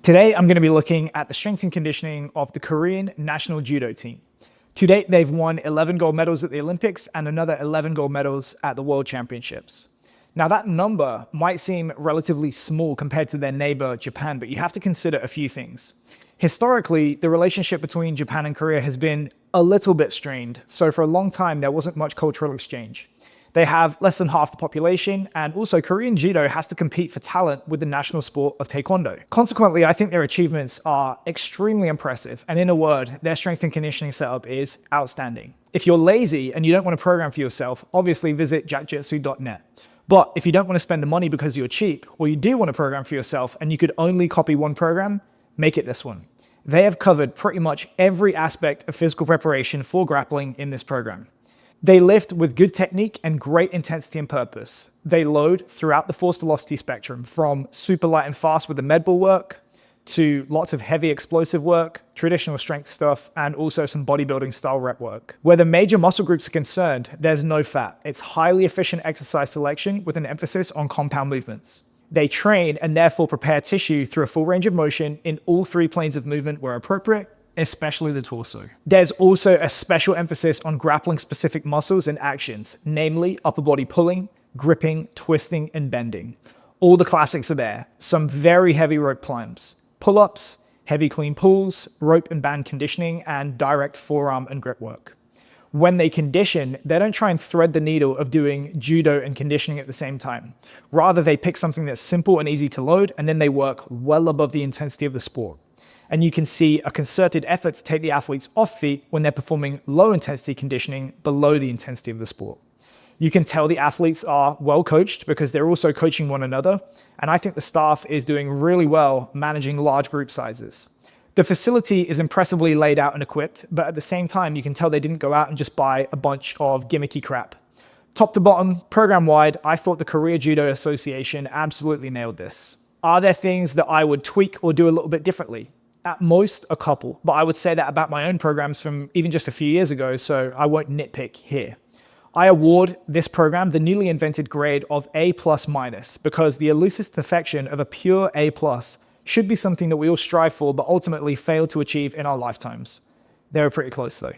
Today, I'm going to be looking at the strength and conditioning of the Korean national judo team. To date, they've won 11 gold medals at the Olympics and another 11 gold medals at the World Championships. Now, that number might seem relatively small compared to their neighbor, Japan, but you have to consider a few things. Historically, the relationship between Japan and Korea has been a little bit strained, so for a long time, there wasn't much cultural exchange. They have less than half the population, and also Korean judo has to compete for talent with the national sport of taekwondo. Consequently, I think their achievements are extremely impressive, and in a word, their strength and conditioning setup is outstanding. If you're lazy and you don't want to program for yourself, obviously visit jackjitsu.net. But if you don't want to spend the money because you're cheap, or you do want to program for yourself and you could only copy one program, make it this one. They have covered pretty much every aspect of physical preparation for grappling in this program. They lift with good technique and great intensity and purpose. They load throughout the force velocity spectrum, from super light and fast with the med ball work, to lots of heavy explosive work, traditional strength stuff, and also some bodybuilding style rep work. Where the major muscle groups are concerned, there's no fat. It's highly efficient exercise selection with an emphasis on compound movements. They train and therefore prepare tissue through a full range of motion in all three planes of movement where appropriate, especially the torso. There's also a special emphasis on grappling specific muscles and actions, namely upper body pulling, gripping, twisting, and bending. All the classics are there. Some very heavy rope climbs, pull-ups, heavy clean pulls, rope and band conditioning, and direct forearm and grip work. When they condition, they don't try and thread the needle of doing judo and conditioning at the same time. Rather, they pick something that's simple and easy to load, and then they work well above the intensity of the sport. And you can see a concerted effort to take the athletes off feet when they're performing low intensity conditioning below the intensity of the sport. You can tell the athletes are well coached because they're also coaching one another. And I think the staff is doing really well managing large group sizes. The facility is impressively laid out and equipped, but at the same time, you can tell they didn't go out and just buy a bunch of gimmicky crap. Top to bottom, program-wide, I thought the Korea Judo Association absolutely nailed this. Are there things that I would tweak or do a little bit differently? At most, a couple, but I would say that about my own programs from even just a few years ago, so I won't nitpick here. I award this program the newly invented grade of A+- because the elusive perfection of a pure A+ should be something that we all strive for but ultimately fail to achieve in our lifetimes. They were pretty close though.